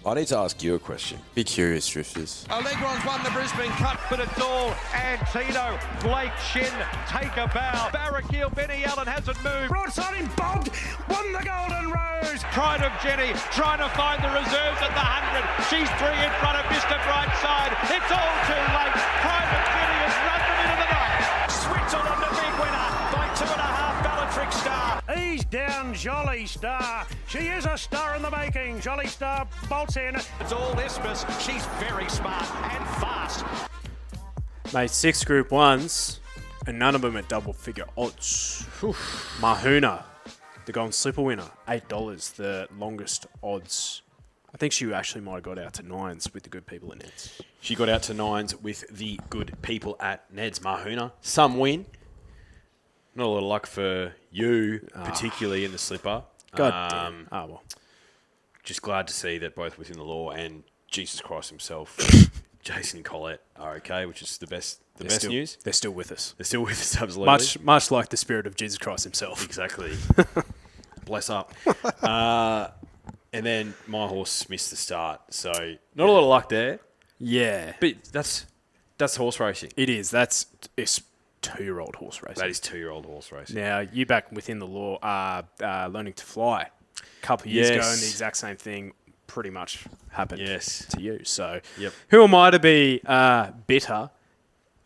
I need to ask you a question. Be curious, Drifters. Allegron's won the Brisbane Cup, but it's all Antino. Blake Shin, take a bow. Barrakiel, Benny Allen hasn't moved. Broadside in Bogged, won the Golden Rose. Pride of Jenny, trying to find the reserves at the 100. She's 3 in front of Mr. Brightside. It's all too late. Pride of Jenny has run them into the night. Switzerland a big winner by 2.5 Bellatrix Star. He's down, Jolly Star. She is a star in the making. Jolly Star bolts in. It's all Isthmus. She's very smart and fast. Made 6 Group 1s, and none of them at double-figure odds. Mahuna, the Golden Slipper winner, $8, the longest odds. I think she actually might have got out to 9s with the good people at Neds. She got out to 9s with the good people at Neds. Mahuna, some win. Not a lot of luck for you, particularly in the slipper. God damn. Oh, well. Just glad to see that both Within the Law and Jesus Christ himself, Jason and Collette, are okay, which is the best news. They're still with us. They're still with us, absolutely. Much like the spirit of Jesus Christ himself. Exactly. Bless up. And then my horse missed the start, so not a lot of luck there. Yeah. But that's horse racing. It is. It's 2-year-old horse racing. That is 2-year-old horse racing. Now, you back Within the Law are learning to fly. A couple of years ago, and the exact same thing pretty much happened to you. So, who am I to be bitter?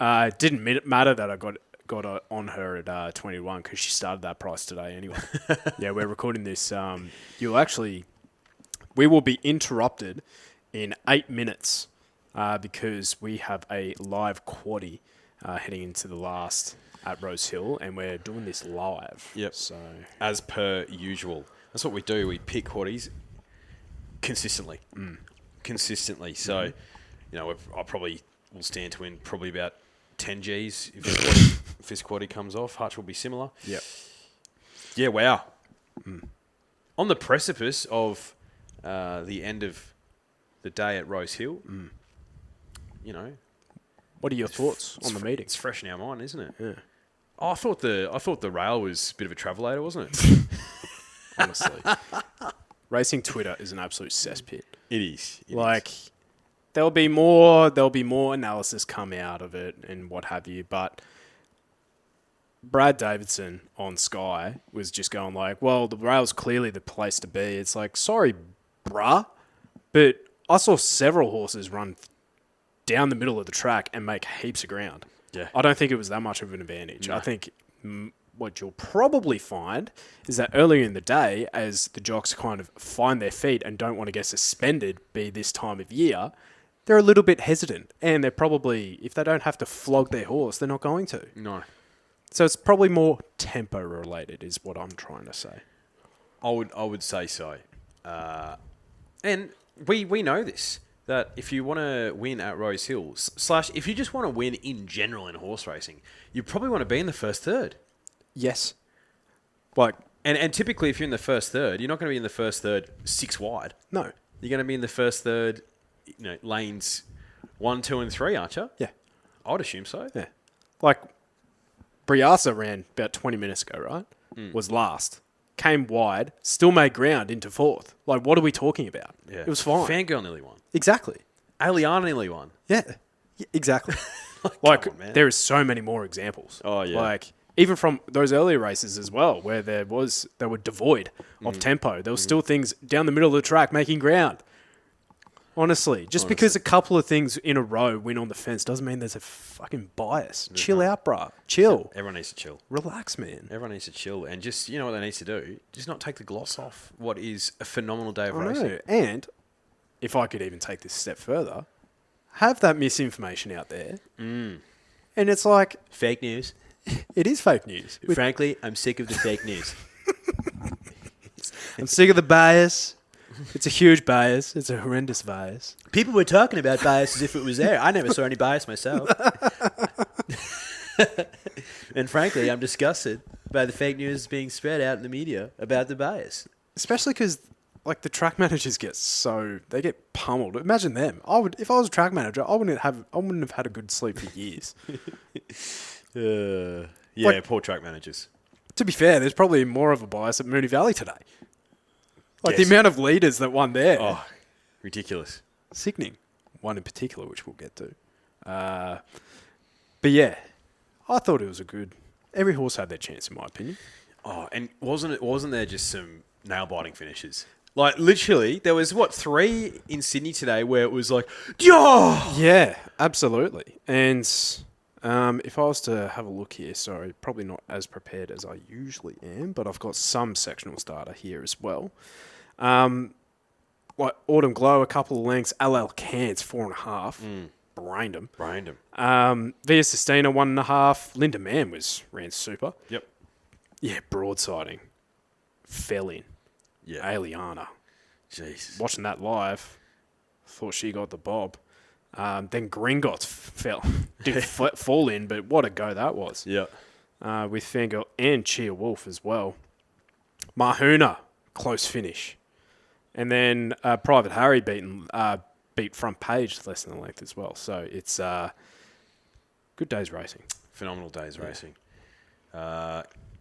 It didn't matter that I got on her at 21 because she started that price today anyway. Yeah, we're recording this. We will be interrupted in 8 minutes because we have a live quaddie heading into the last at Rose Hill, and we're doing this live. Yep. So, as per usual, that's what we do. We pick quaddies consistently. So, I probably will stand to win probably about 10 Gs if this quaddie comes off. Hutch will be similar. Yep. Yeah. Wow. On the precipice of the end of the day at Rose Hill, what are your thoughts on the meeting? It's fresh in our mind, isn't it? Yeah. Oh, I thought the rail was a bit of a travelator, wasn't it? Honestly. Racing Twitter is an absolute cesspit. It is. There'll be more analysis come out of it and what have you, but Brad Davidson on Sky was just going the rail's clearly the place to be. It's like, sorry, bruh, but I saw several horses run down the middle of the track and make heaps of ground. Yeah. I don't think it was that much of an advantage. No. I think what you'll probably find is that earlier in the day, as the jocks kind of find their feet and don't want to get suspended, be this time of year, they're a little bit hesitant. And they're probably, if they don't have to flog their horse, they're not going to. No. So it's probably more tempo related is what I'm trying to say. I would say so. And we know this, that if you want to win at Rose Hill, / if you just want to win in general in horse racing, you probably want to be in the first third. Yes. And typically if you're in the first third, you're not going to be in the first third 6 wide. No. You're going to be in the first third, lanes 1, 2, and 3, aren't you? Yeah. I would assume so. Yeah. Briasa ran about 20 minutes ago, right? Was last. Came wide, still made ground into 4th. What are we talking about? Yeah. It was fine. Fangirl nearly won. Exactly. Aliana nearly won. Yeah. Exactly. Come on, man. There is so many more examples. Oh, yeah. Even from those earlier races as well, where they were devoid of tempo. There were still things down the middle of the track making ground. Honestly, because a couple of things in a row win on the fence doesn't mean there's a fucking bias. Chill out, bruh. Chill. Everyone needs to chill. Relax, man. Everyone needs to chill. And just, you know what they need to do? Just not take the gloss off what is a phenomenal day of racing. Know. And if I could even take this a step further, have that misinformation out there. And it's like... Fake news. It is fake news. Frankly, I'm sick of the fake news. I'm sick of the bias. It's a huge bias. It's a horrendous bias. People were talking about bias as if it was there. I never saw any bias myself. And frankly, I'm disgusted by the fake news being spread out in the media about the bias. Especially because, the track managers they get pummeled. Imagine them. If I was a track manager, I wouldn't have had a good sleep for years. Poor track managers. To be fair, there's probably more of a bias at Moonee Valley today. Yes. The amount of leaders that won there. Oh, Ridiculous. Sickening. One in particular, which we'll get to. But yeah, I thought it was a good... Every horse had their chance, in my opinion. Oh, and wasn't there just some nail-biting finishes? Like, literally, there was, 3 in Sydney today where it was like, oh! Yeah, absolutely. And if I was to have a look here, sorry, probably not as prepared as I usually am, but I've got some sectionals data here as well. Like Autumn Glow, a couple of lengths. LL Cants, 4.5. Brained him. Via Sustina, 1.5. Linda Mann ran super. Yep. Yeah, broadsiding. Fell in. Yeah. Aliana. Jesus. Watching that live, thought she got the bob. Then Gringotts fell. Didn't fall in, but what a go that was. Yeah. With Fangirl and Chia Wolf as well. Mahuna, close finish. And then Private Harry beat Front Page less than a length as well. So it's good day's racing. Phenomenal day's racing.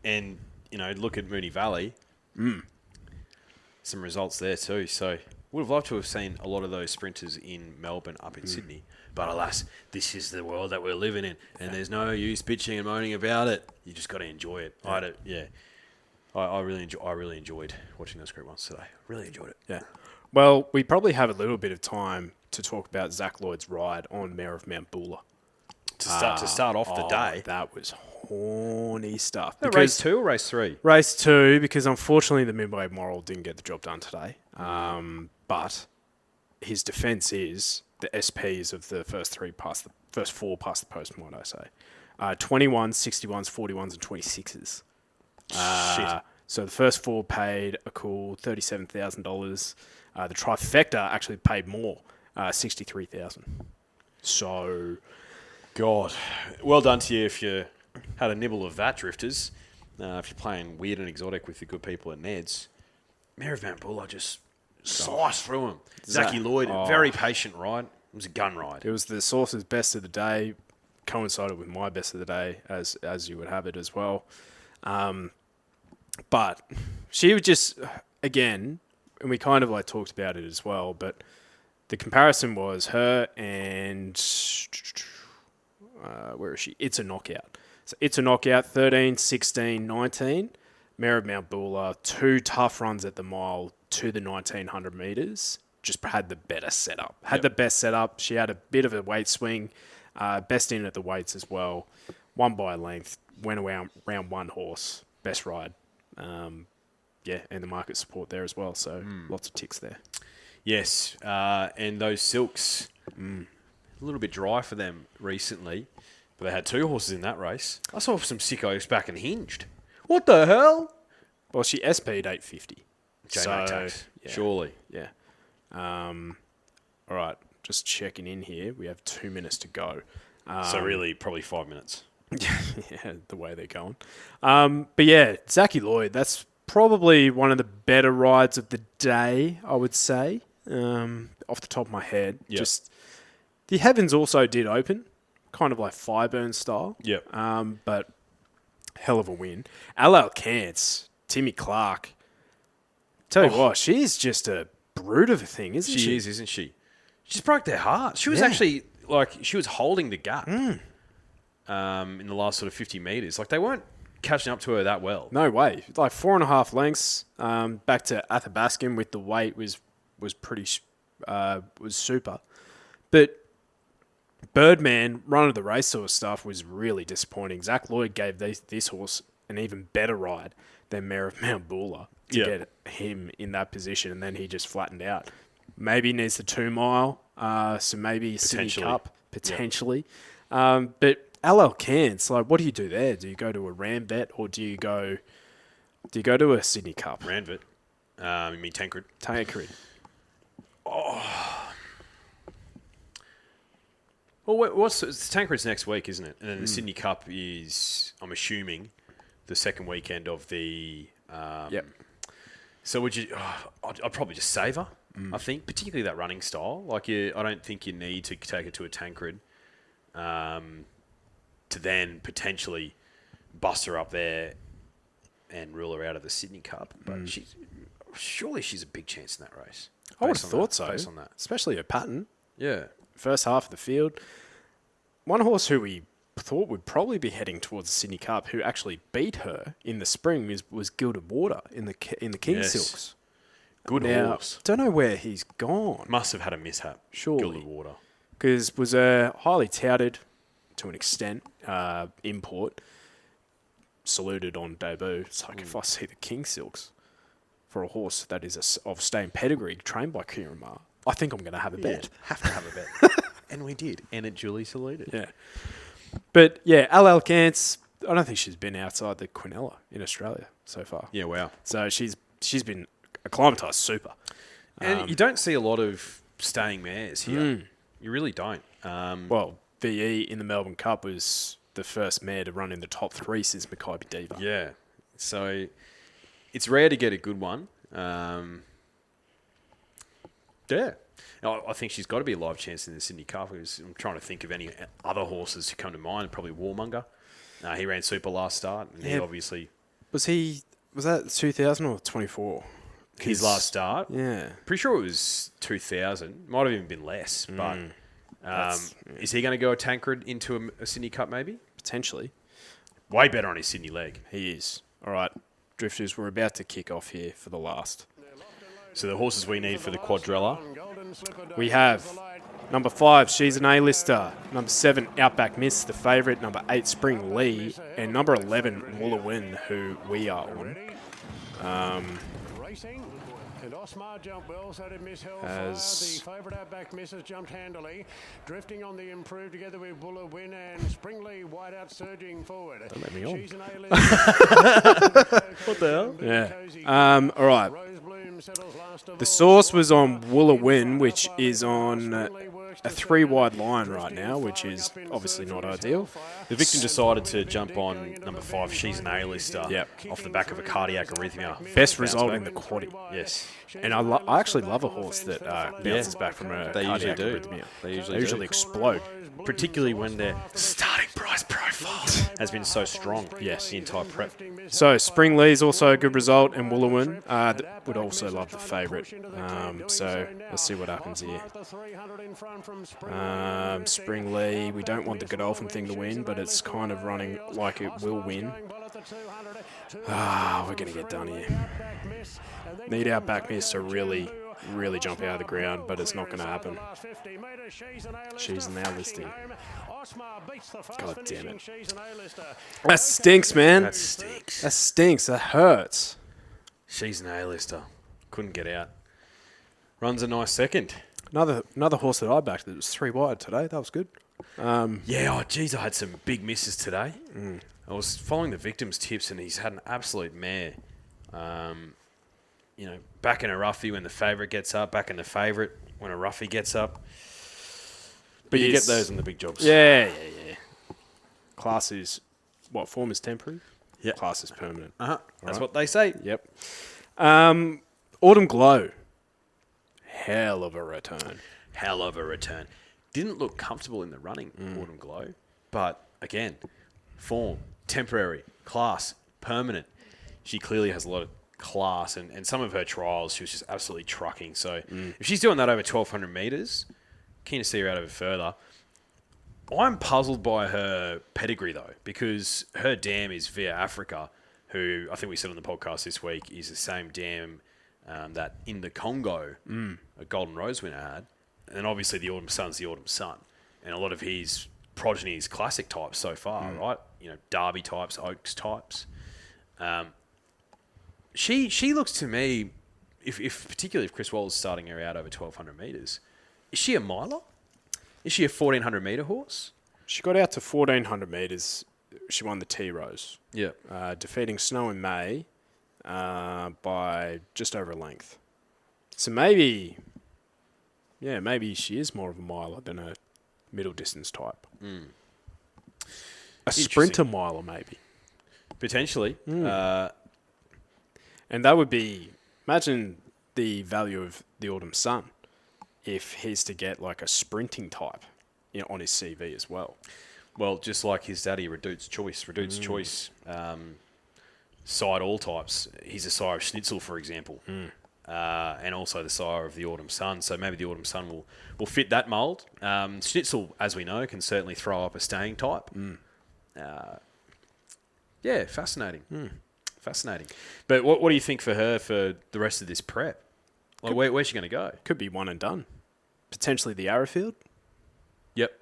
And, look at Moonee Valley. Some results there too. So would have loved to have seen a lot of those sprinters in Melbourne up in Sydney. But alas, this is the world that we're living in. And there's no use bitching and moaning about it. You just got to enjoy it. I really enjoyed watching those Group 1s today. Really enjoyed it. Yeah. Well, we probably have a little bit of time to talk about Zach Lloyd's ride on Mare of Mount Buller. To start off the day. That was horny stuff. Race 2 or race 3? Race 2, because unfortunately the Midway Moral didn't get the job done today. But his defence is the SPs of the first 4 past the post, might I say. 21s, 61s, 41s, and 26s. Shit. So the first 4 paid a cool $37,000. The trifecta actually paid more, $63,000. So, God, well done to you if you had a nibble of that, Drifters. If you're playing weird and exotic with the good people at Ned's, Mare of Mount Buller just sliced through him. Zachy Lloyd, very patient ride. It was a gun ride. It was the source's best of the day, coincided with my best of the day, as you would have it as well. But she was just, again, and we kind of talked about it as well, but the comparison was her and, where is she? It's a Knockout. So It's a Knockout, 13, 16, 19. Mare of Mount Buller, 2 tough runs at the mile to the 1900 metres. Just had the better setup. The best setup. She had a bit of a weight swing. Best in at the weights as well. Won by a length. Went around round 1 horse. Best ride. And the market support there as well. So lots of ticks there. Yes, and those Silks, a little bit dry for them recently, but they had 2 horses in that race. I saw some sickos back and hinged. What the hell? Well, she SP'd 850. Tax, surely. Yeah. All right, just checking in here. We have 2 minutes to go. So really, probably 5 minutes. Yeah, the way they're going. But yeah, Zachy Lloyd, that's probably one of the better rides of the day, I would say, off the top of my head. Yep. Just the heavens also did open, kind of like Fireburn style. Yep. But hell of a win. LL Cants, Timmy Clark. Tell you what, she's just a brute of a thing, isn't she? She is, isn't she? She just broke their hearts. She was actually, she was holding the gap in the last sort of 50 metres. They weren't catching up to her that well. No way. 4.5 lengths back to Athabaskan with the weight was pretty was super. But Birdman, run of the race sort of stuff was really disappointing. Zach Lloyd gave this horse an even better ride than Mare of Mount Buller to get him in that position, and then he just flattened out. Maybe needs the 2 mile, so maybe Sydney Cup potentially. But LL Cairns, what do you do there? Do you go to a Rambet or do you go to a Sydney Cup? Randvet. You mean Tancred? Tancred. Well, Tancred's next week, isn't it? And then the Sydney Cup is, I'm assuming, the second weekend of the. Yep. So would you? I'd probably just save her. I think, particularly that running style. I don't think you need to take her to a Tancred, to then potentially bust her up there and rule her out of the Sydney Cup. But surely she's a big chance in that race. I would have thought so. Based on that. Especially her pattern. Yeah. First half of the field. One horse who we thought would probably be heading towards the Sydney Cup, who actually beat her in the spring, was Gilded Water in the King Yes. Silks. Good horse. Don't know where he's gone. Must have had a mishap. Surely. Gilded Water. Because was highly touted to an extent, import, saluted on debut. It's like if I see the King Silks for a horse that is of staying pedigree, trained by Kieran Ma, I think I'm going to have a bet. Have to have a bet. And we did. And it duly saluted. Yeah. But yeah, LL Gantz, I don't think she's been outside the Quinella in Australia so far. Yeah, wow. So she's been acclimatised super. And you don't see a lot of staying mares here. You really don't. Well, VE in the Melbourne Cup was the first mare to run in the top 3 since Makybe Diva. Yeah. So it's rare to get a good one. Yeah. I think she's got to be a live chance in the Sydney Cup. I'm trying to think of any other horses who come to mind. Probably Warmonger. He ran super last start. And he obviously... Was that 2000 or 24? His last start? Yeah. Pretty sure it was 2000. Might have even been less. But is he going to go a Tancred into a Sydney Cup maybe? Potentially. Way better on his Sydney leg. He is. All right, Drifters, we're about to kick off here for the last. So the horses we need for the quadrella. We have number 5, She's an A-Lister. Number 7, Outback Miss, the favourite. Number 8, Spring Lee. And number 11, Woolawin, who we are on. Racing. And Osmar jumped well, so did Miss Hellfire. As- The favourite Outback Misses jumped handily. Drifting on the improve together with Buller Win and Springley wide out surging forward. Don't let me on. She's an A-list. What the hell? Yeah. All right. Rose Bloom settles last of The all. source was on Woolawin, which is on a 3-wide line right now, which is obviously not ideal. The victim decided to jump on number 5, She's an A-Lister, Yep. off the back of a cardiac arrhythmia. Best result in the quaddy. Yes. And I actually love a horse that bounces back from a They usually cardiac do. arrhythmia. They They usually usually do. explode. Particularly when their starting price profile has been so strong. Yes. The entire prep. So Spring Lee's also a good result, and Woolawin would also love the favourite. So let's see what happens here. Spring Lee, we don't want the Godolphin thing to win, but it's kind of running like it will win. We're going to get done here. Need Outback Miss to really jump out of the ground, but it's not going to happen. She's an A-listing. God damn it. That stinks, man. That stinks. That stinks. That hurts. She's an A-lister. Couldn't get out. Runs a nice second. Another horse that I backed that was 3 wide today. That was good. Yeah, geez, I had some big misses today. I was following the victim's tips, and he's had an absolute mare. Back in a roughie when the favourite gets up, back in the favourite when a roughie gets up. But you get those in the big jobs. Yeah. Class is, form is temporary? Yeah. Class is permanent. That's what they say. Yep. Autumn Glow. Hell of a return. Hell of a return. Didn't look comfortable in the running, Autumn Glow. But, again, form, temporary, class, permanent. She clearly has a lot of class, and some of her trials, she was just absolutely trucking. So if she's doing that over 1,200 metres, keen to see her out of it further. I'm puzzled by her pedigree, though, because her dam is Via Africa, who I think we said on the podcast this week is the same dam that in the Congo a Golden Rose winner had. And obviously the Autumn Sun's the Autumn Sun. And a lot of his progeny is classic types so far, right? Derby types, Oaks types. She looks to me, particularly if Chris Waller's starting her out over 1,200 metres, is she a miler? Is she a 1,400 metre horse? She got out to 1,400 metres. She won the T-Rose. Yeah. Defeating Snow in May by just over a length. So maybe she is more of a miler than a middle distance type. A sprinter miler, maybe. Potentially. And that would be, imagine the value of the Autumn Sun if he's to get like a sprinting type on his CV as well. Well, just like his daddy, Redout's Choice. Redout's Choice, side all types. He's a sire of Schnitzel, for example. and also the sire of the Autumn Sun. So maybe the Autumn Sun will fit that mould. Schnitzel, as we know, can certainly throw up a staying type. Yeah, fascinating. Fascinating. But what do you think for her for the rest of this prep? Like, where's she going to go? Could be one and done. Potentially the Arrowfield, Yep.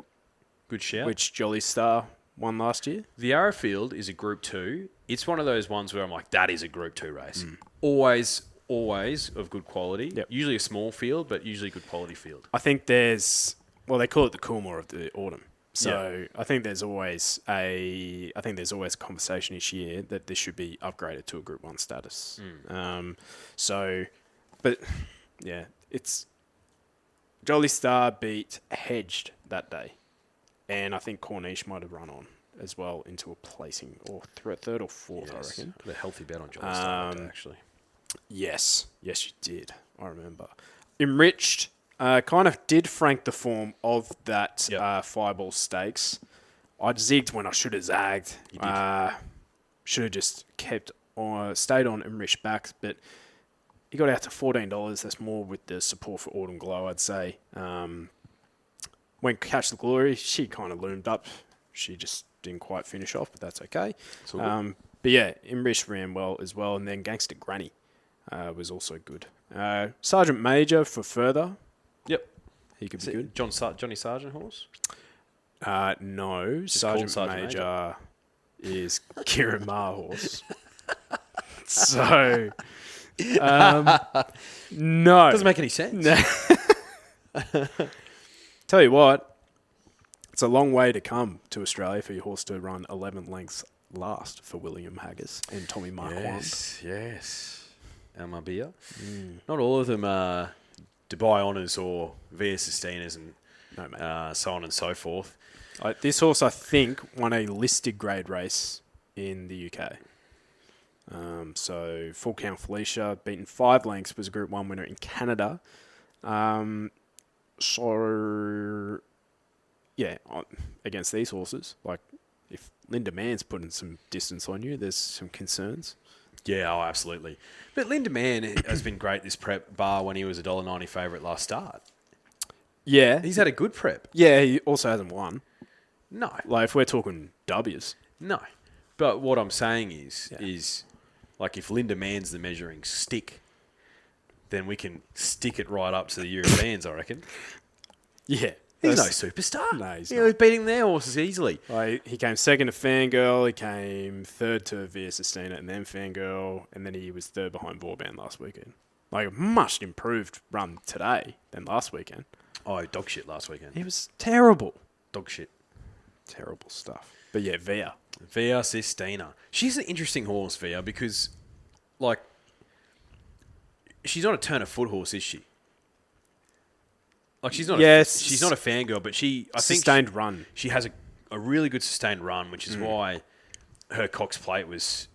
Good shout. which Jolly Star won last year. The Arrowfield is a Group 2. It's one of those ones where I'm like, that is a Group 2 race. Always of good quality. Yep. Usually a small field, but usually good quality field. I think there's, they call it the Coolmore of the autumn. So I think there's always a conversation each year that this should be upgraded to a Group 1 status. It's Jolly Star beat Hedged that day, and I think Corniche might have run on as well into a placing or third or fourth. Yes. I reckon. Put a healthy bet on Jolly Star actually. Yes, you did. I remember. Enriched. Kind of did frank the form of that Fireball Stakes. I zigged when I should have zagged. You did. Should have just stayed on Enriched backs, but he got out to $14. That's more with the support for Autumn Glow, I'd say. When Catch the Glory, she kind of loomed up. She just didn't quite finish off, but that's okay. But yeah, Enriched ran well as well, and then Gangster Granny was also good. Sergeant Major for further. Yep. He could be good. Johnny Sargent horse? No. Just Sergeant called Sergeant Major is Kieran Maher horse. So, no. Doesn't make any sense. Tell you what, it's a long way to come to Australia for your horse to run 11 lengths last for William Haggis and Tommy Marquand. Yes. Almabia. Not all of them are Dubai Honours or Via Sustinas and so on and so forth. This horse, I think, won a listed grade race in the UK. So, Full Count Felicia, beaten 5 lengths, was a Group 1 winner in Canada. Against these horses, like if Linda Mann's putting some distance on you, there's some concerns. Yeah, absolutely. But Linda Mann has been great this prep, bar when he was a $1.90 favourite last start. Yeah. He's had a good prep. Yeah, he also hasn't won. No. Like, if we're talking W's. No. But what I'm saying is like, if Linda Mann's the measuring stick, then we can stick it right up to the Europeans, I reckon. Yeah. He's no superstar. No, he's He's beating their horses easily. Like, he came second to Fangirl, he came third to Via Sustina, and then Fangirl, and then he was third behind Vauban last weekend. Like, a much improved run today than last weekend. Oh, dog shit last weekend. He was terrible. Dog shit. Terrible stuff. But yeah, Via Sistina. She's an interesting horse, Via, because, like, she's not a turn of foot horse, is she? Like, she's not. She's not a fangirl, but I think sustained run. She has a really good sustained run, which is why her Cox Plate was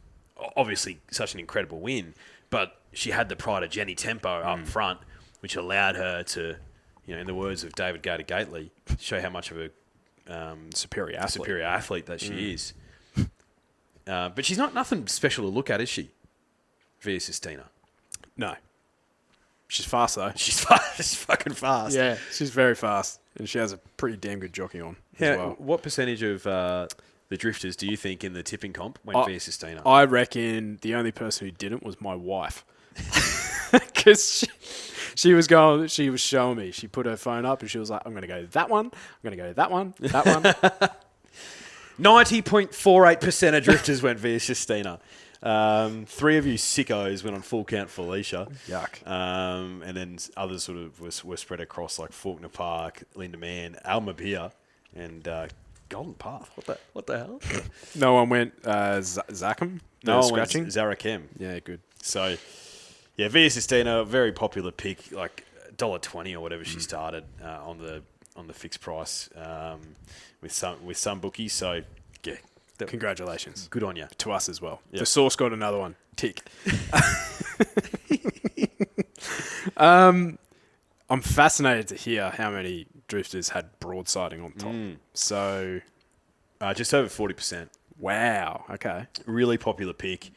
obviously such an incredible win. But she had the pride of Jenny Tempo up front, which allowed her to, in the words of David Gator Gately, show how much of a superior athlete that she is. But she's not nothing special to look at, is she? Via Sistina. No. She's fast, though. She's fast. She's fucking fast. Yeah, she's very fast. And she has a pretty damn good jockey on as well. What percentage of the drifters do you think in the tipping comp went Via Sistina? I reckon the only person who didn't was my wife. Because she was showing me. She put her phone up and she was like, I'm going to go that one. I'm going to go that one. That one. 90.48% of drifters went Via Sistina. 3 of you sickos went on Full Count Felicia. Yuck. And then others sort of were spread across, like Faulkner Park, Linda Mann, Almabia, and Golden Path. What the hell? No one went Zachem? No one scratching? went Zarakem. Yeah, good. So, yeah, Via Sistina, a very popular pick, like $1.20 or whatever she started on the fixed price with some bookies. So, yeah. Congratulations. Good on you. To us as well. Yep. The Source got another one. Tick. I'm fascinated to hear how many drifters had broadsiding on top. So, just over 40%. wow. Okay. Really popular pick.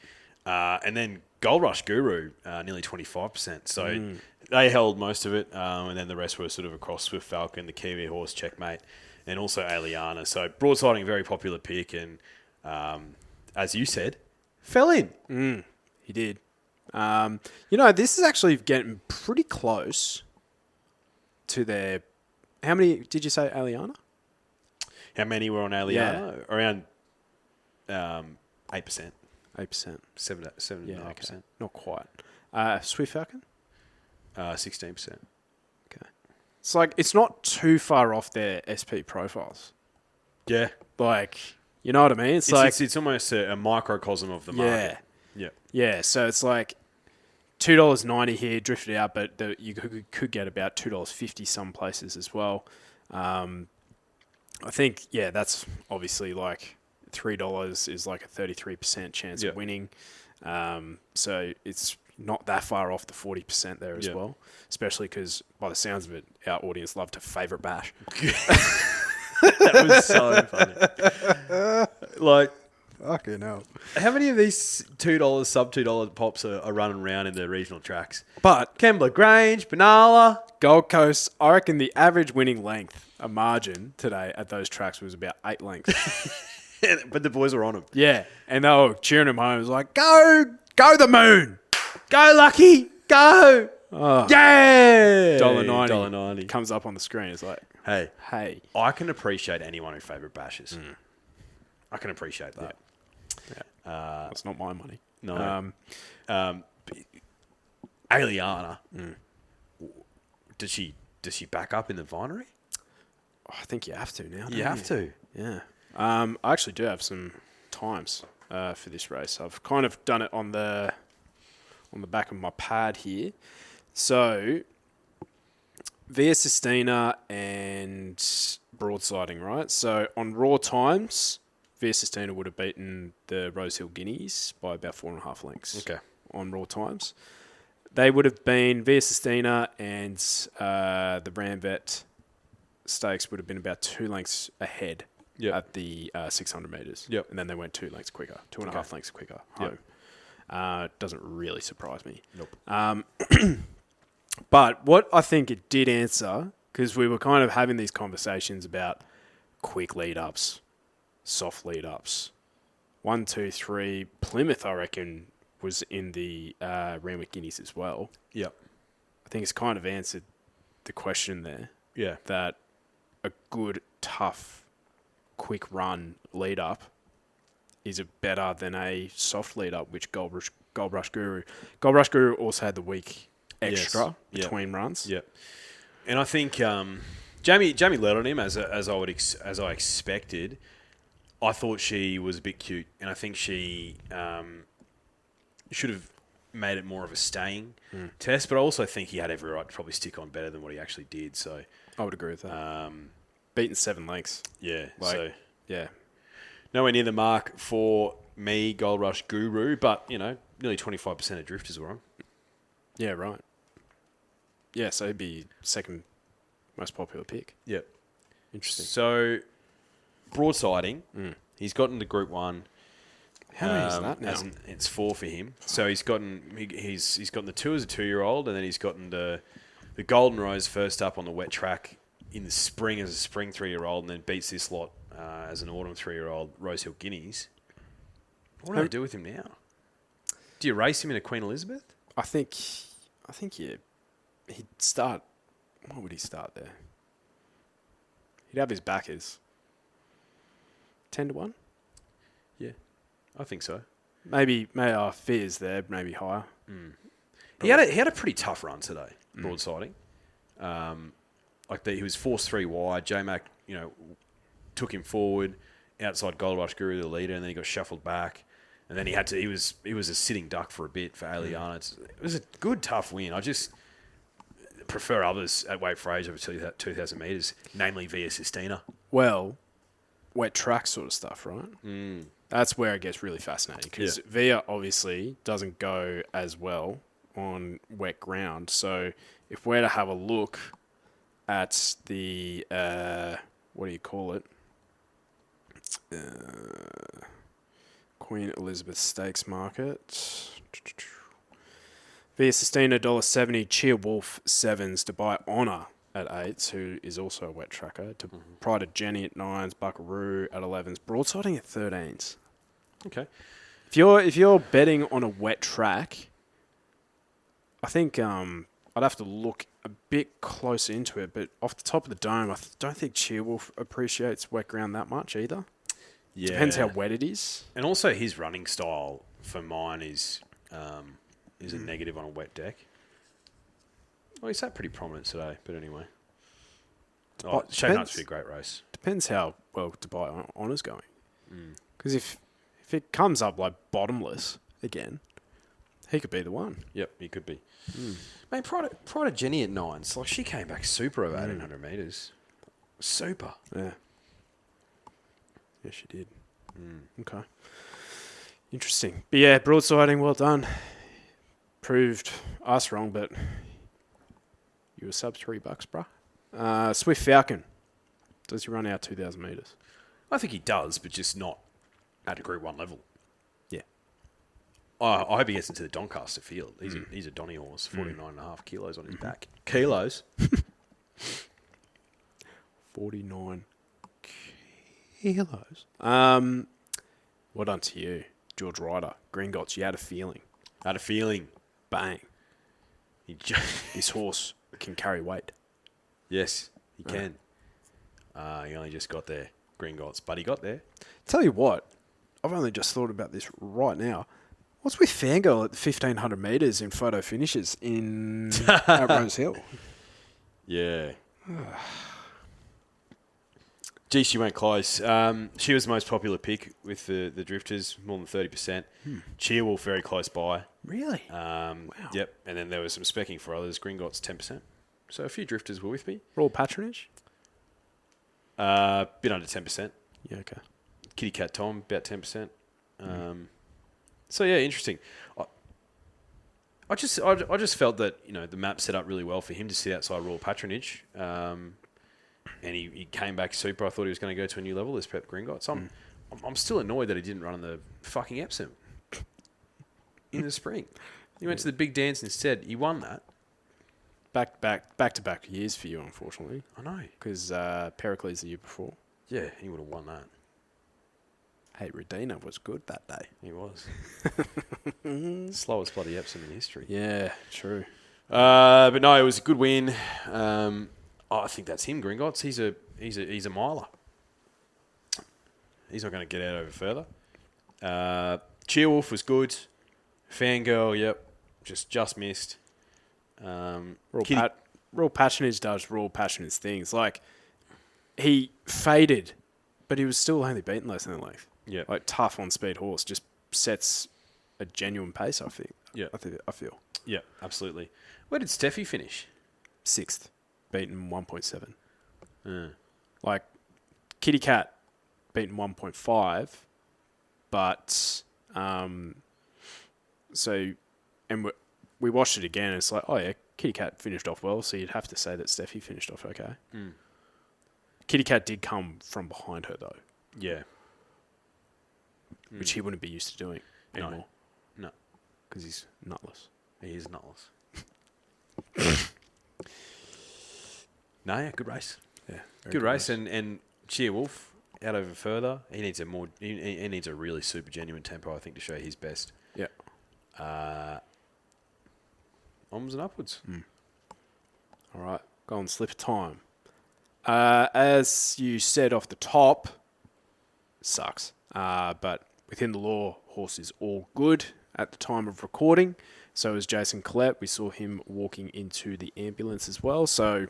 And then Gold Rush Guru, nearly 25%. So they held most of it, and then the rest were sort of across Swift Falcon, the Kiwi Horse, Checkmate, and also Aliana. So broadsiding, very popular pick, and as you said, fell in. He did. This is actually getting pretty close to their... How many did you say, Aliana? How many were on Aliana? Yeah. Around 8%. 8%. 7.5%. Okay. Not quite. Swift Falcon? 16%. Okay. It's like, it's not too far off their SP profiles. Yeah. Like, you know what I mean? It's It's almost a microcosm of the market. Yeah. Yeah, so it's like $2.90 here, drifted out, but you could get about $2.50 some places as well. I think, that's obviously like $3 is like a 33% chance of winning. So it's not that far off the 40% there as well, especially because by the sounds of it, our audience love to favourite bash. That was so funny. Like, fucking hell. how many of these $2, sub $2 pops are running around in the regional tracks? But Kembla Grange, Benalla. Gold Coast, I reckon the average winning length, a margin today at those tracks was about 8 lengths. But the boys were on them. Yeah, and they were cheering him home. It was like, go the moon. Go, Lucky. Go. Yeah. $1.90 comes up on the screen. It's like, hey. I can appreciate anyone who favourite bashes. I can appreciate that. Yeah. That's not my money. No. Aliana. Does she back up in the vinery? I think you have to now. You have to. Yeah. I actually do have some times for this race. I've kind of done it on the back of my pad here. So, Via Sistina and broadsiding, right? So, on raw times, Via Sistina would have beaten the Rosehill Guineas by about 4.5 lengths. Okay. On raw times. They would have been Via Sistina and the Ramvet Stakes would have been about 2 lengths ahead at the 600 metres. Yep. And then they went 2 lengths quicker, 2.5 lengths quicker home. Doesn't really surprise me. Nope. But what I think it did answer, because we were kind of having these conversations about quick lead-ups, soft lead-ups. 1, 2, 3. Plymouth, I reckon, was in the Randwick Guineas as well. Yep. I think it's kind of answered the question there. Yeah. That a good, tough, quick run lead-up is better than a soft lead-up, which Gold Rush Guru also had the week extra between runs. Yeah. And I think Jamie led on him as I expected. I thought she was a bit cute, and I think she should have made it more of a staying test. But I also think he had every right to probably stick on better than what he actually did. So I would agree with that. Beaten 7 lengths. Yeah. Yeah. Nowhere near the mark for me, Gold Rush Guru, but nearly 25% of drifters were on. Yeah, right. Yeah, so he'd be second most popular pick. Yep. Interesting. So, broadsiding, he's gotten to Group 1. How many is that now? It's 4 for him. So he's gotten the 2 as a 2-year-old, and then he's gotten the Golden Rose first up on the wet track in the spring as a spring 3-year-old, and then beats this lot as an autumn 3-year-old Rosehill Guineas. What do they do with him now? Do you race him in a Queen Elizabeth? I think he'd start. What would he start there? He'd have his backers. 10-1? Yeah, I think so. Maybe Fears there, maybe higher. He had a pretty tough run today, broadsiding. He was forced 3 wide. J-Mac, took him forward, outside Gold Rush Guru, the leader, and then he got shuffled back. And then he was a sitting duck for a bit for Aliana. It was a good, tough win. I just prefer others at weight for age over 2,000 metres, namely Via Sistina. Well, wet track sort of stuff, right? That's where it gets really fascinating because Via obviously doesn't go as well on wet ground. So if we're to have a look at the, what do you call it? Queen Elizabeth Stakes market. Via Sustina $1.70, Cheer Wolf 7s, Dubai Honour at 8s, who is also a wet tracker, to Pride of Jenny at 9s, Buckaroo at 11s, Broadsiding at 13s. Okay. If you're betting on a wet track, I think I'd have to look a bit closer into it, but off the top of the dome, I don't think Cheer Wolf appreciates wet ground that much either. Yeah. Depends how wet it is. And also his running style for mine is a negative on a wet deck. Oh, he's sat pretty prominent today, but anyway. Oh, Shane Knight's be a great race. Depends how well Dubai Honour's going. Because if it comes up like bottomless again, he could be the one. Yep, he could be. Mate, Pride of Jenny at 9s. Like, she came back super over 1,800 metres. Super. Yeah. Yeah, she did. Okay. Interesting. But yeah, broadsiding, well done. Proved us wrong, but you were sub $3, bruh. Swift Falcon. Does he run out 2,000 metres? I think he does, but just not at a Group 1 level. Yeah. I hope he gets into the Doncaster field. He's a Donny horse, 49.5 kilos on his back. Kilos? 49 kilos. Well done to you, George Ryder. Gringotts, you had a feeling. Had a feeling. Bang. This horse can carry weight. Yes, he can. He only just got there, Gringotts, but he got there. Tell you what, I've only just thought about this right now. What's with Fangirl at the 1,500 metres in photo finishes at Rose Hill? Yeah. Gee, she went close. She was the most popular pick with the drifters, more than 30%. Cheerwolf very close by. Really? Wow. Yep. And then there was some specking for others. Gringotts 10%. So a few drifters were with me. Royal Patronage? Bit under 10%. Yeah, okay. Kitty Cat Tom, about 10%. So yeah, interesting. I just felt that the map set up really well for him to sit outside Royal Patronage. And he came back super. I thought he was going to go to a new level, this Pep Gringotts. I'm still annoyed that he didn't run in the fucking Epsom in the spring. He went to the big dance instead. He won that. Back-to-back years for you, unfortunately. I know. Because Pericles the year before. Yeah, he would have won that. Hey, Redina was good that day. He was. Slowest bloody Epsom in history. Yeah, true. But no, it was a good win. I think that's him, Gringotts. He's a miler. He's not going to get out over further. Cheerwolf was good. Fangirl, yep, just missed. Royal Patronage does Royal Patronage things. Like, he faded, but he was still only beaten less than a length. Yeah, like tough on speed horse, just sets a genuine pace. I think. Yeah, I feel. Yeah, absolutely. Where did Steffi finish? 6th, beaten 1.7. Like, Kitty Cat beaten 1.5, but we watched it again. And it's like, oh yeah, Kitty Cat finished off well, so you'd have to say that Steffi finished off okay. Kitty Cat did come from behind her though. Yeah. Which he wouldn't be used to doing anymore. No. Because he's nutless. He is nutless. No, yeah, good race. Yeah, good race. And Cheerwolf out over further. He needs he needs a really super genuine tempo, I think, to show his best. Yeah. Onwards and upwards. All right, go on, slip of time. As you said off the top, sucks. But within the law, horse is all good at the time of recording. So is Jason Collette. We saw him walking into the ambulance as well. So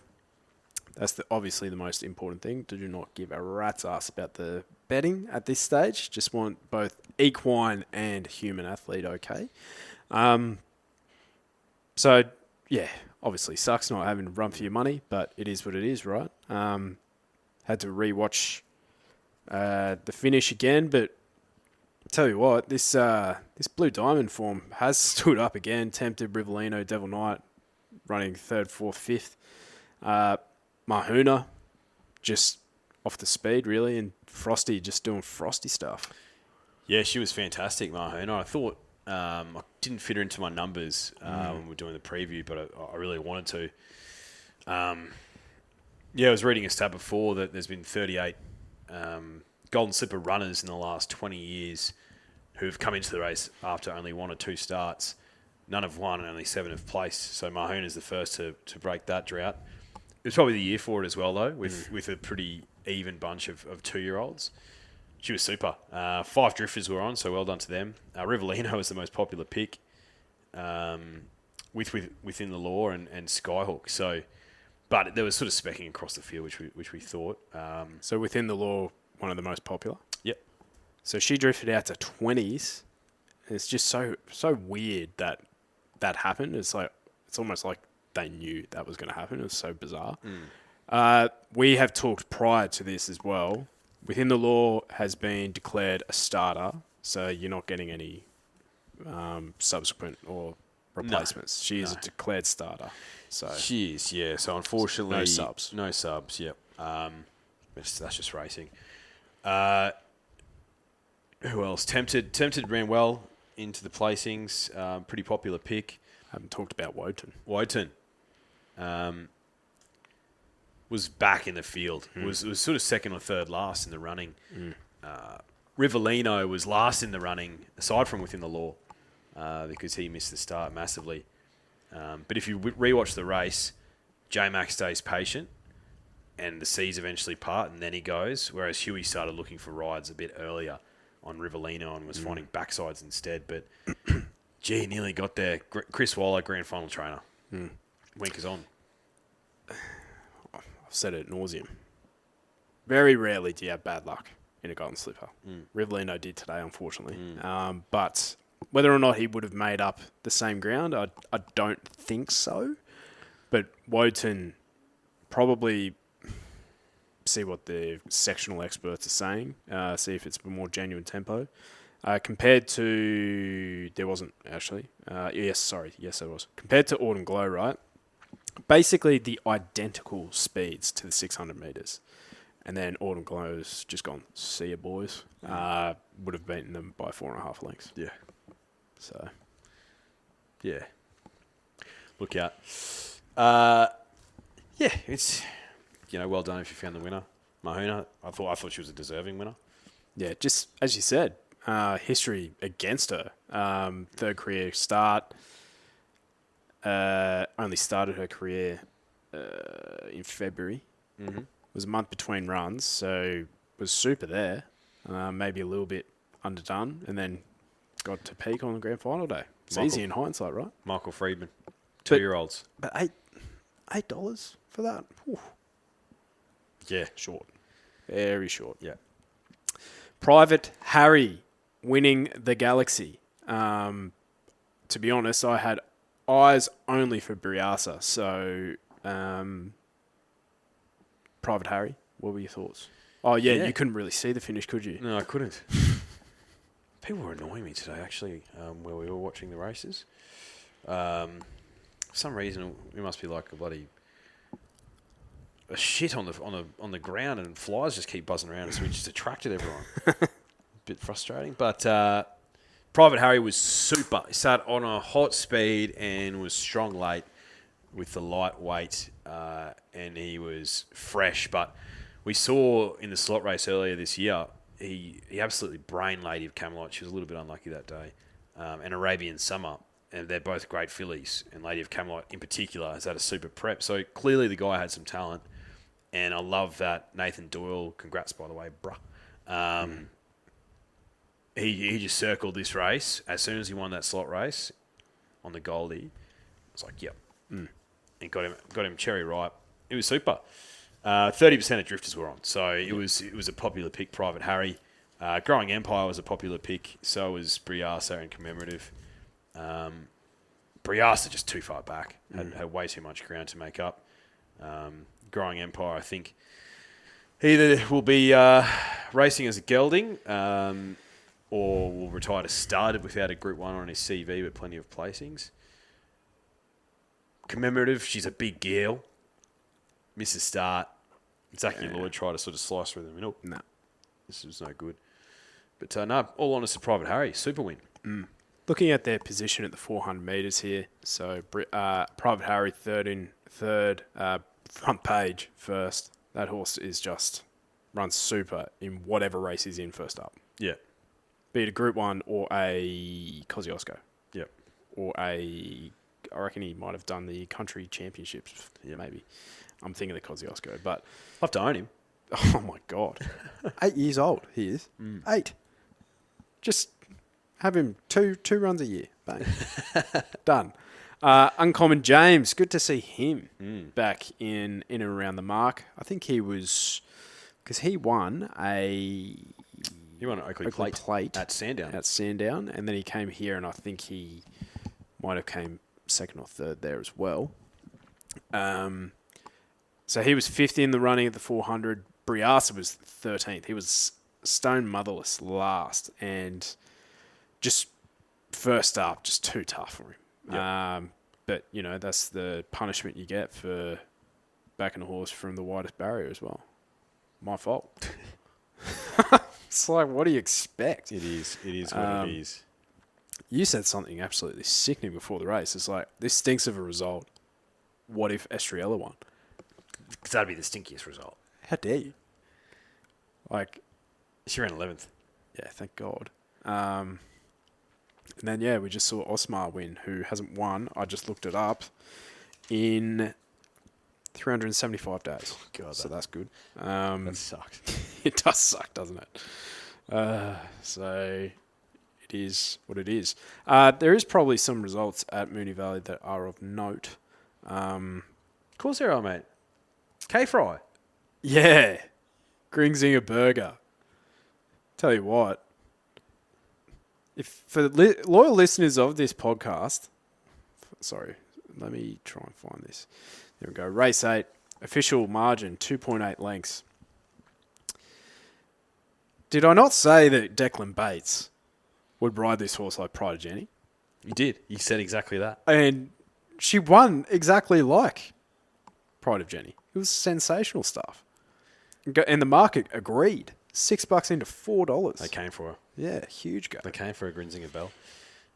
that's obviously the most important thing. Do not give a rat's ass about the betting at this stage. Just want both equine and human athlete okay. So, yeah, obviously sucks not having to run for your money, but it is what it is, right? Had to rewatch the finish again, but tell you what, this Blue Diamond form has stood up again. Tempted, Rivellino, Devil Knight, running 3rd, 4th, 5th. Mahuna, just off the speed, really, and Frosty just doing Frosty stuff. Yeah, she was fantastic, Mahuna. I thought I didn't fit her into my numbers when we were doing the preview, but I really wanted to. I was reading a stat before that there's been 38 Golden Slipper runners in the last 20 years who've come into the race after only 1 or 2 starts. None have won and only 7 have placed. So Mahoon is the first to break that drought. It was probably the year for it as well, though, with a pretty even bunch of 2-year-olds. She was super. 5 drifters were on, so well done to them. Rivellino was the most popular pick within the law and Skyhook. So, but there was sort of specking across the field, which we thought. So within the law, one of the most popular. Yep. So she drifted out to 20s. It's just so weird that happened. It's almost like they knew that was going to happen. It was so bizarre. We have talked prior to this as well. Within the law has been declared a starter, so you're not getting any subsequent or replacements. She is a declared starter. So she is, yeah. So unfortunately, no subs. No subs. Yep. That's just racing. Who else? Tempted ran well into the placings. Pretty popular pick. Haven't talked about Wotan. Was back in the field. Was sort of second or third last in the running. Rivellino was last in the running, aside from within the law, because he missed the start massively. But if you rewatch the race, J-Mac stays patient, and the seas eventually part, and then he goes, whereas Huey started looking for rides a bit earlier on Rivellino and was finding backsides instead. But, gee, nearly got there. Chris Waller, grand final trainer. Winkers on. I've said it ad nauseum. Very rarely do you have bad luck in a Golden Slipper. Rivellino did today, unfortunately. But whether or not he would have made up the same ground, I don't think so. But Wotan, probably see what the sectional experts are saying, see if it's a more genuine tempo. Compared to... There wasn't, actually. Yes, there was. Compared to Autumn Glow, right? Basically the identical speeds to the 600 metres. And then Autumn Glow's just gone, see ya, boys. Would have beaten them by 4.5 lengths. Yeah. So, yeah. Look out. Yeah, it's, well done if you found the winner. Mahuna, I thought she was a deserving winner. Yeah, just as you said, history against her. Third career start. Only started her career in February. It was a month between runs, so was super there. Maybe a little bit underdone, and then got to peak on the grand final day. It's easy in hindsight, right? Michael Friedman, 2-year-olds. But $8 for that? Whew. Yeah. Short. Very short. Yeah. Private Harry winning the Galaxy. To be honest, I had eyes only for Briasa. So, Private Harry, what were your thoughts? Oh, yeah, you couldn't really see the finish, could you? No, I couldn't. People were annoying me today, actually, where we were watching the races. For some reason, it must be like a shit on the ground, and flies just keep buzzing around, so we just attracted everyone. A bit frustrating, but Private Harry was super. He started on a hot speed and was strong late with the lightweight, and he was fresh. But we saw in the slot race earlier this year, he absolutely brain Lady of Camelot. She was a little bit unlucky that day, and Arabian Summer. And they're both great fillies. And Lady of Camelot, in particular, has had a super prep. So clearly the guy had some talent. And I love that Nathan Doyle, congrats, by the way, bruh. He just circled this race. As soon as he won that slot race on the Goldie, I was like, yep. And got him cherry ripe. It was super. 30% of drifters were on. So it was a popular pick, Private Harry. Growing Empire was a popular pick. So was Briasa and Commemorative. Briasa just too far back. Had way too much ground to make up. Growing Empire, I think, either will be racing as a gelding or will retire to started without a Group 1 on his CV with plenty of placings. Commemorative, she's a big girl. Misses start. Zachy Lloyd tried to sort of slice through the middle. No. This was no good. But no, all honest to Private Harry. Super win. Looking at their position at the 400 metres here, so Private Harry third, front page first. That horse is just runs super in whatever race he's in first up. Yeah. Be it a Group 1 or a Kosciuszko. Yep. Or I reckon he might have done the country championships. Yeah, maybe. I'm thinking the Kosciuszko, but I'll have to own him. oh my God. 8 years old, he is. 8. Just have him two runs a year. Bang. Done. Uncommon James, good to see him back in and around the mark. I think he was, because he won an Oakley Plate at Sandown. And then he came here, and I think he might have came second or third there as well. So he was 50 in the running at the 400. Briasa was 13th. He was stone motherless last, and just first up, just too tough for him. Yep. But, you know, that's the punishment you get for backing a horse from the widest barrier as well. My fault. It's like, what do you expect? It is what it is. You said something absolutely sickening before the race. It's like, this stinks of a result. What if Estrella won? Because that'd be the stinkiest result. How dare you? Like, She ran 11th. yeah, thank God. And then, yeah, we just saw Osmar win, who hasn't won. I just looked it up in 375 days. Oh, God, so that's good. That sucks. It does suck, doesn't it? So it is what it is. There is probably some results at Moonee Valley that are of note. Of course there are, mate. K-Fry. Yeah. Gringzinger Burger. Tell you what. If for loyal listeners of this podcast, sorry, let me try and find this. There we go. Race 8, official margin, 2.8 lengths. Did I not say that Declan Bates would ride this horse like Pride of Jenny? You did. You said exactly that. And she won exactly like Pride of Jenny. It was sensational stuff. And the market agreed. $6 into $4. They came for her. Yeah, huge go. They came for a Grinzinger Bell.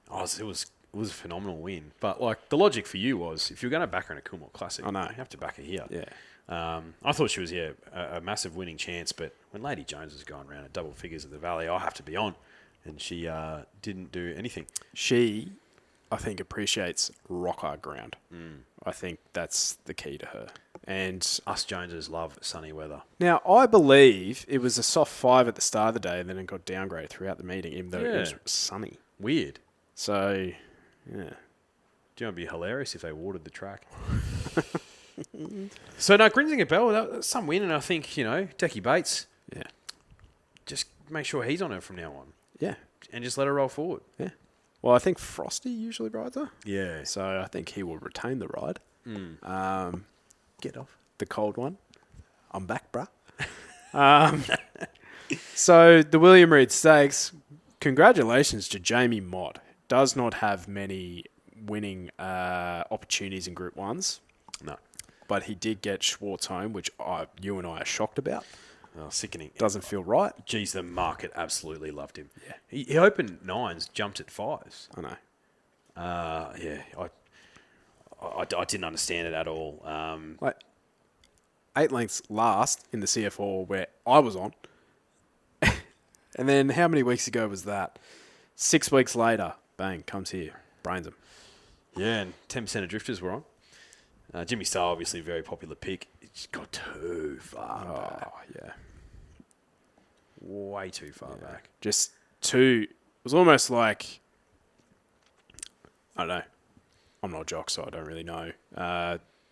Oh, it was a phenomenal win. But like the logic for you was, if you're going to back her in a Coolmore Classic, I know. you have to back her here. Yeah. I thought she was a massive winning chance, but when Lady Jones was going around at double figures at the Valley, I have to be on, and she didn't do anything. She, I think, appreciates rock hard ground. I think that's the key to her. And Us Joneses love sunny weather. now I believe it was a soft 5 at the start of the day, and then it got downgraded throughout the meeting, even though it was sunny. Weird. So, yeah. Do you know it'd be hilarious if they watered the track? So no, Grinzinger Bell, that was some win, and I think, you know, Decky Bates, Yeah. just make sure he's on her from now on, Yeah. and just let her roll forward. Yeah. Well, I think Frosty usually rides her. Yeah. So I think he will retain the ride. Get off. The cold one. I'm back, bruh. So the William Reid Stakes, congratulations to Jamie Mott. Does not have many winning opportunities in Group 1s. No. But he did get Schwartz home, which you and I are shocked about. Oh, sickening. Doesn't feel right. Geez, the market absolutely loved him. Yeah. He opened 9s, jumped at 5s. I know. Yeah, I didn't understand it at all. Like 8 lengths last in the CF4 where I was on. And then how many weeks ago was that? 6 weeks later, bang, comes here, brains him. Yeah, and 10% of drifters were on. Jimmy Starr, obviously a very popular pick. It just got too far back. Oh, yeah. Way too far back. Just too... It was almost like... I don't know. I'm not a jock, so I don't really know.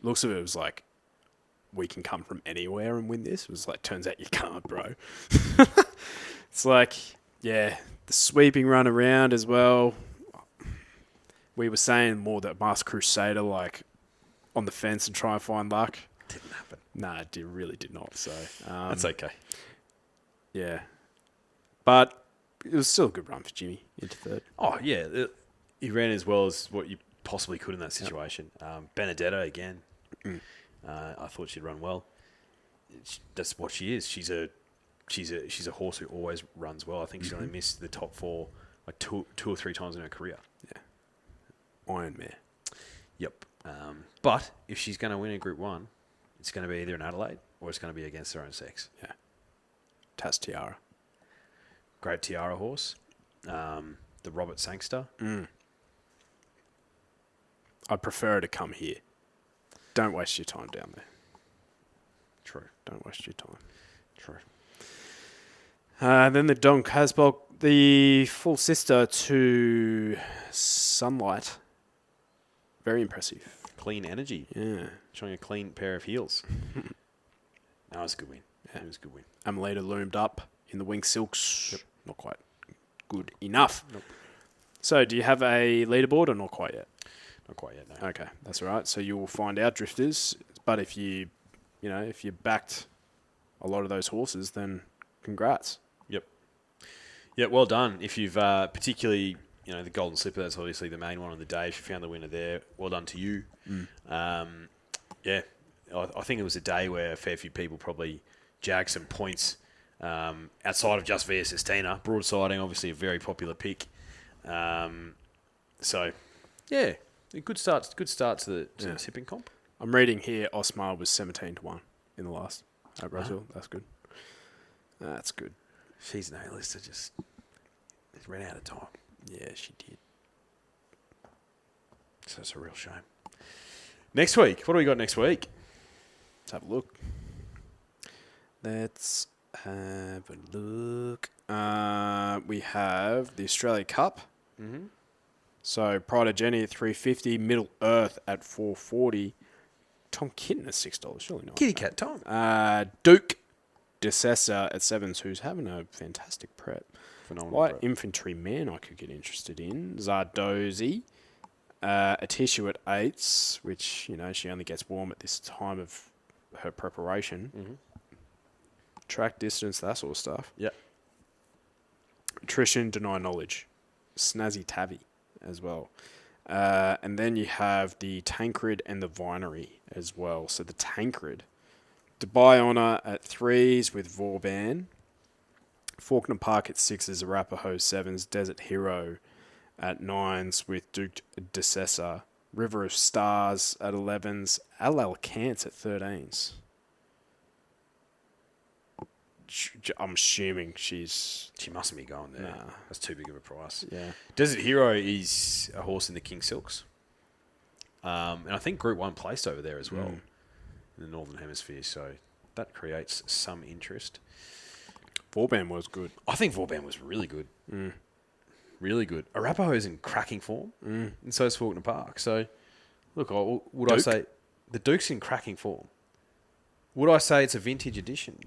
Looks of it was like, we can come from anywhere and win this. It was like, turns out you can't, bro. It's like, yeah, the sweeping run around as well. We were saying more that Masked Crusader, like, on the fence and try and find luck. Didn't happen. Nah, it really did not. So That's okay. Yeah. But it was still a good run for Jimmy into third. Oh, yeah. He ran as well as what you possibly could in that situation. Benedetta, again. I thought she'd run well. That's what she is. She's a horse who always runs well. I think she only missed the top 4 like two or three times in her career. Iron Mare. Yep. But if she's going to win in Group 1, it's going to be either in Adelaide or it's going to be against her own sex. Yeah. Tas Tiara. Great Tiara horse. The Robert Sangster. I'd prefer her to come here. Don't waste your time down there. True. Don't waste your time. True. Then the Don Casbock, the full sister to Sunlight. Very impressive. Clean energy. Yeah. Showing a clean pair of heels. No, it was a good win. Yeah. It was a good win. Amelita loomed up in the Wing Silks. Yep. Not quite good enough. Nope. So, do you have a leaderboard or not quite yet? Not quite yet, no. Okay, that's all right. So you will find out, drifters. But if you backed a lot of those horses, then congrats. Yep. Yeah, well done. If you've particularly, the Golden Slipper, that's obviously the main one on the day. If you found the winner there, well done to you. Yeah, I think it was a day where a fair few people probably jagged some points outside of just Via Sistina. Broadsiding, obviously a very popular pick. So, yeah, a good start to the sipping comp. I'm reading here Osmar was 17-1 in the last at Brazil. That's good. That's good. She's an A-lister, just ran out of time. Yeah, she did. So it's a real shame. Next week, what do we got next week? Let's have a look. Let's have a look. We have the Australia Cup. Mm-hmm. So Pride of Jenny at $3.50, Middle Earth at $4.40, Tom Kitten at $6. Surely not. Kitty Cat Tom. Duke DeCessa at $7, who's having a fantastic prep. Phenomenal Light prep. Infantryman I could get interested in. Zardozi. A tissue at 8s, which, she only gets warm at this time of her preparation. Mm-hmm. Track distance, that sort of stuff. Yep. Attrition, deny knowledge. Snazzy Tabby as well. And then you have the Tancred and the Vinery as well. So the Tancred. Dubai Honor at 3s with Vauban. Faulkner Park at 6s, Arapaho 7s, Desert Hero at 9s with Duke DeCessa. River of Stars at 11s, Al Alcance at 13s. I'm assuming She mustn't be going there. Nah. That's too big of a price. Yeah. Desert Hero is a horse in the King Silks. And I think Group 1 placed over there as well in the Northern Hemisphere. So that creates some interest. Vauban was good. I think Vauban was really good. Really good. Arapaho's in cracking form. And so is Faulkner Park. So, look, would I say the Duke's in cracking form? Would I say it's a vintage edition?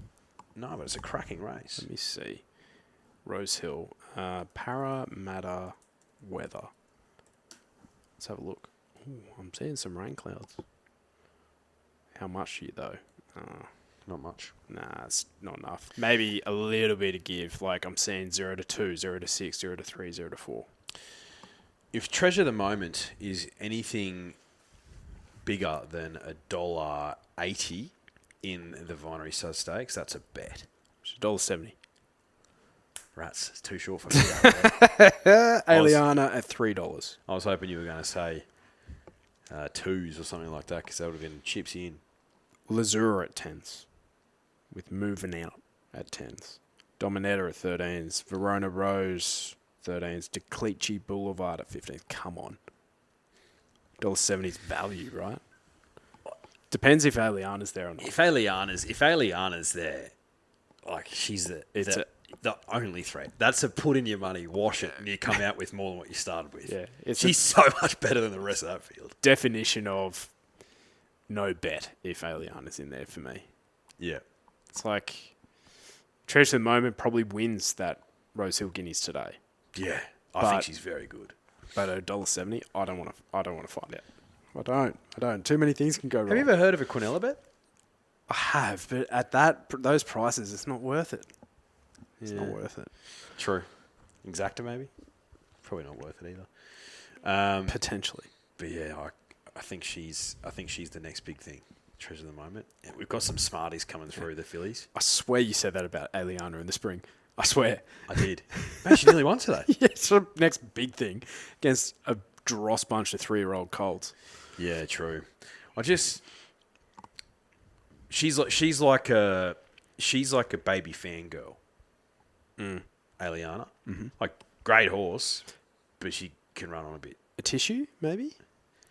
No, but it's a cracking race. Let me see. Rose Hill. Parramatta weather. Let's have a look. Ooh, I'm seeing some rain clouds. How much are you, though? Not much. Nah, it's not enough. Maybe a little bit to give. Like I'm seeing 0 to 2, 0 to 6, 0 to 3, 0 to 4. If Treasure of the Moment is anything bigger than $1.80 in the Vinery Stud Stakes, that's a bet. It's $1.70. Rats, it's too short for me. Aliana at $3. I was hoping you were going to say 2s or something like that because that would have been chips in. Lazura at 10s. With Moving Out at 10s. Dominator at 13s. Verona Rose 13s. DeClichy Boulevard at 15s. Come on. $1.70's value, right? Depends if Aliana's there or not. If Aliana's there, like she's the only threat. That's a put in your money, wash it, and you come out with more than what you started with. Yeah, she's so much better than the rest of that field. Definition of no bet if Aliana's in there for me. Yeah. It's like Treasure of the Moment probably wins that Rose Hill Guineas today. Yeah. I think she's very good. But $1.70, I don't want to find out. I don't. Too many things can go wrong. Have you ever heard of a Quinella bet? I have, but at those prices, it's not worth it. It's not worth it. True. Exacta maybe? Probably not worth it either. Potentially. But yeah, I think she's the next big thing. Treasure of the Moment. Yeah, we've got some smarties coming through the fillies. I swear you said that about Aliana in the spring. I swear. I did. Man, she nearly won today. Yeah, it's the next big thing against a dross bunch of 3-year-old colts. Yeah, true. She's like a baby fangirl. Aliana. Mm-hmm. Like, great horse, but she can run on a bit. A tissue, maybe?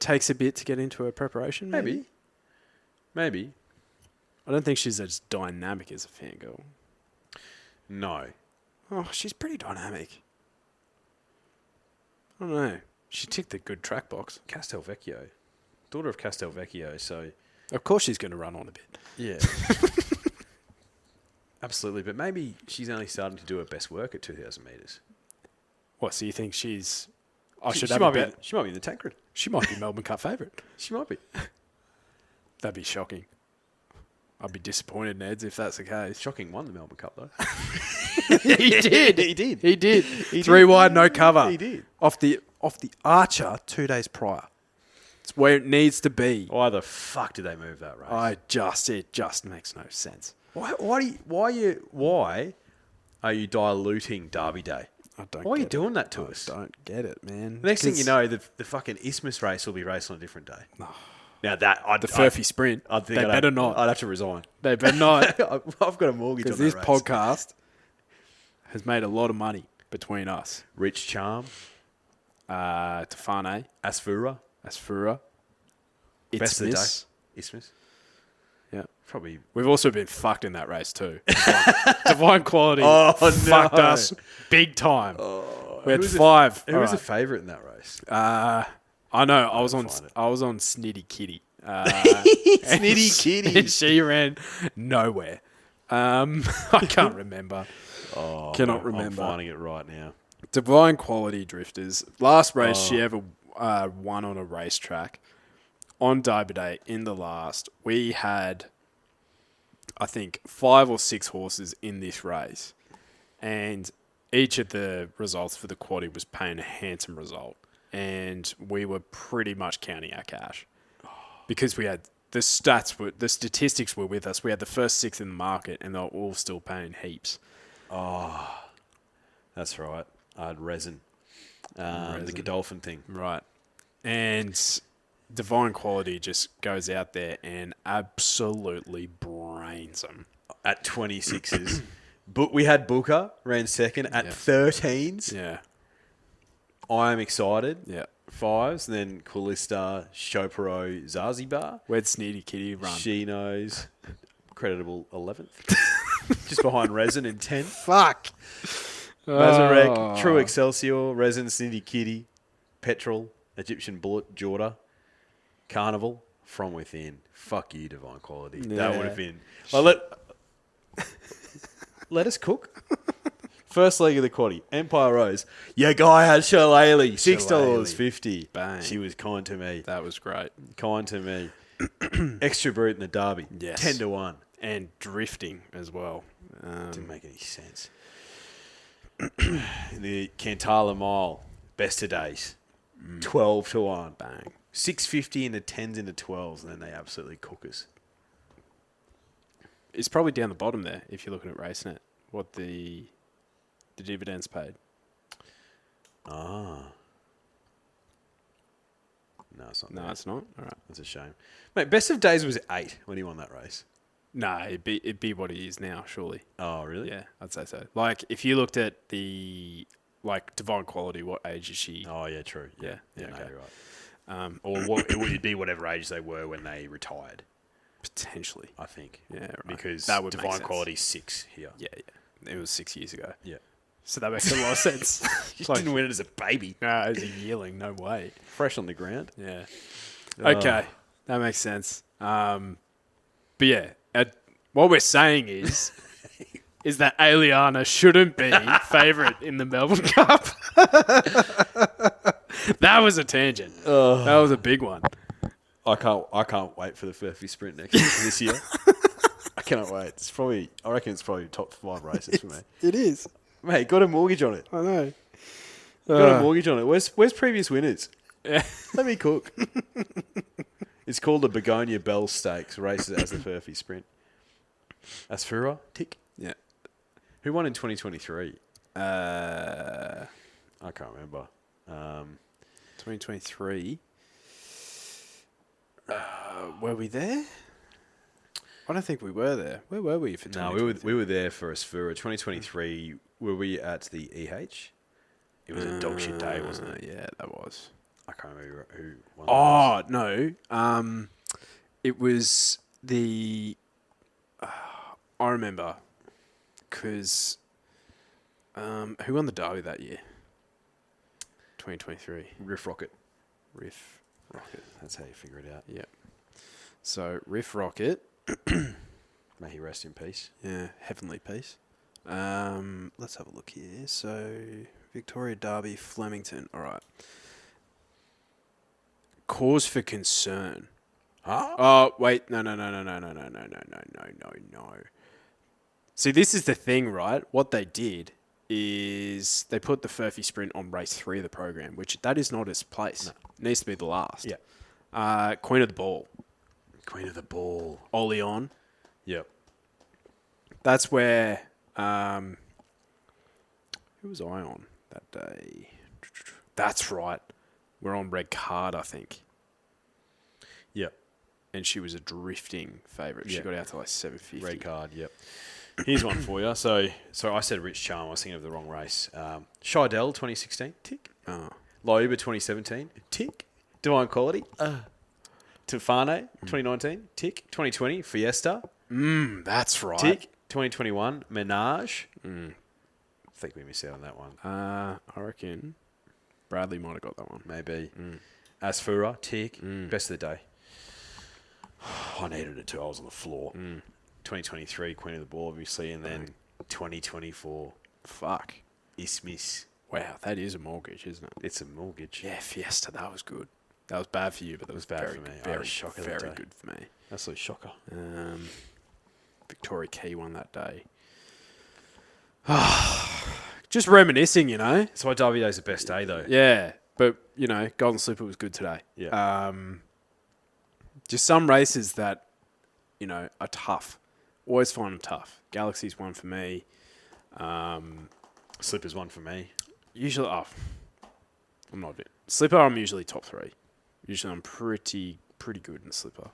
Takes a bit to get into her preparation, maybe? Maybe. I don't think she's as dynamic as a fangirl. No. Oh, she's pretty dynamic. I don't know. She ticked the good track box. Castelvecchio. Daughter of Castelvecchio, so... Of course she's going to run on a bit. Yeah. Absolutely, but maybe she's only starting to do her best work at 2,000 metres. What, so you think she's... She might be in the Tancred. She might be Melbourne Cup favourite. She might be. That'd be shocking. I'd be disappointed, Neds, if that's the case. Shocking won the Melbourne Cup, though. He did. He did. He did. He 3 did. wide, no cover. He did. Off the Archer 2 days prior. It's where it needs to be. Why the fuck did they move that race? It just makes no sense. Why are you diluting Derby Day? I don't. Why are you get doing it. that to us? I don't get it, man. The next thing you know, the fucking Isthmus race will be raced on a different day. Now the Furphy Sprint. They better not. I'd have to resign. They better not. I've got a mortgage on Because that this race. podcast has made a lot of money between us. Rich Charm, Tefane, Asfura, It's best of the day. Miss. Isthmus. Yeah. Probably. We've also been fucked in that race too. Divine Quality fucked no. us big time. We had Who was 5. Who was a favourite in that race? I know. I was on Snitty Kitty. Snitty Kitty. And she ran nowhere. I can't remember. Cannot remember. I'm finding it right now. Divine Quality Drifters. Last race she ever won on a racetrack. On Derby Day, in the last, we had, I think, 5 or 6 horses in this race. And each of the results for the quaddie was paying a handsome result. And we were pretty much counting our cash. Because we had the statistics were with us. We had the first 6 in the market, and they were all still paying heaps. That's right. I had resin. The Godolphin thing. Right. And Divine Quality just goes out there and absolutely brains them. At 26s. But we had Booker, ran second at 13s. Yeah. I am excited. Yeah. 5s. And then Quilista, Chopro, Zanzibar. Where'd Snitty Kitty run? She knows. Creditable 11th. Just behind Resin in 10th. Fuck. Mazarek, True Excelsior, Resin, Snitty Kitty, Petrol, Egyptian Bullet, Jorda, Carnival, From Within. Fuck you, Divine Quality. Yeah. That would have been... Well, let us cook. First leg of the quaddie. Empire Rose. Your guy had Shillelagh. $6.50. Bang. She was kind to me. That was great. Kind to me. Extra Brute in the Derby. Yes. 10-1. And drifting as well. Didn't make any sense. The Cantala Mile. Best of days. 12-1. Bang. 650 in the 10s and the 12s, and then they absolutely cook us. It's probably down the bottom there if you're looking at RaceNet. What the dividends paid. No, it's not. No, it's not. All right. That's a shame. Mate, best of days was 8 when he won that race. No, it'd be what he is now, surely. Oh, really? Yeah, I'd say so. Like, if you looked at the, like, Divine Quality, what age is she? Oh, yeah, true. Yeah, Yeah, no, okay. you're right. Or it would be whatever age they were when they retired, Potentially. I think. Yeah, right. Because That would make Divine sense. Quality's 6 here. Yeah. It was 6 years ago. Yeah. So that makes a lot of sense. Just didn't win it as a baby. No, as a yearling, no way. Fresh on the ground. Yeah. Okay, that makes sense. But yeah, what we're saying is that Aliana shouldn't be favourite in the Melbourne Cup. That was a tangent. That was a big one. I can't wait for the Furphy Sprint this year. I cannot wait. I reckon it's probably top 5 races for me. It is. Mate, got a mortgage on it. I know. Got a mortgage on it. Where's previous winners? Yeah. Let me cook. It's called the Begonia Bell Stakes, races as the Furphy Sprint. Asfura, tick. Yeah. Who won in 2023? Uh, I can't remember. 2023. Were we there? I don't think we were there. Where were we for No, 2023? we were there for Asfura. 2023, were we at the EH? It was a dog shit day, wasn't it? Yeah, that was. I can't remember who won. Oh, no. It was the... I remember. Because... who won the Derby that year? 2023. Riff Rocket. Riff Rocket. That's how you figure it out. Yep. So, Riff Rocket. May he rest in peace. Yeah, heavenly peace. Let's have a look here. So, Victoria Derby, Flemington. All right. Cause for concern. Huh? Oh, wait. No. See, this is the thing, right? What they did is they put the Furphy Sprint on race 3 of the program, which that is not its place. No. It needs to be the last. Yeah. Queen of the Ball. Queen of the Ball. Ollie on. Yep. That's where... who was I on that day? That's right. We're on Red Card, I think. Yep. And she was a drifting favourite. She Yeah. got out to like 750. Red Card, yep. Here's one for you. So I said Rich Charm. I was thinking of the wrong race. Scheidel, 2016. Tick. Oh. Loiba, 2017. Tick. Divine Quality. Tufane, 2019. Tick. 2020. Fiesta. That's right. Tick. 2021. Menage. I think we missed out on that one. I reckon Bradley might have got that one. Maybe. Asfura. Tick. Best of the day. I needed it too. I was on the floor. 2023, Queen of the Ball, obviously, and then 2024, Fuck. Isthmus. Wow, that is a mortgage, isn't it? It's a mortgage. Yeah, Fiesta, that was good. That was bad for you, but that was bad very, for me. I had very, a shocker that very day. good for me. Absolute shocker. Victoria Key won that day. Just reminiscing, you know. That's why Derby Day's the best day, though. Yeah, but, you know, Golden Slipper was good today. Yeah. Just some races that, you know, are tough. Always find them tough. Galaxy's one for me. Slipper's one for me. Usually, I'm not a bit. Slipper, I'm usually top 3. Usually I'm pretty good in Slipper.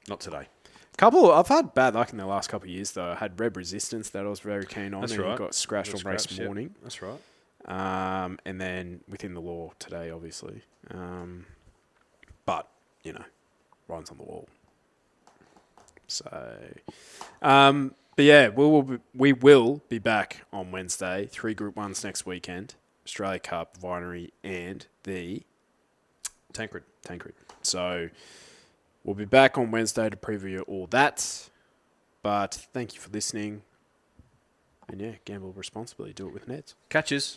Not today. I've had bad luck in the last couple of years, though. I had Red Resistance that I was very keen on. That's and right. Got scratched on race Yep. morning. That's right. And then Within the Law today, obviously. But, you know, runs on the wall. So, but yeah, we will be back on Wednesday. 3 Group 1s next weekend. Australia Cup, Vinery, and the Tancred. So, we'll be back on Wednesday to preview all that. But thank you for listening. And yeah, gamble responsibly. Do it with Neds. Catches.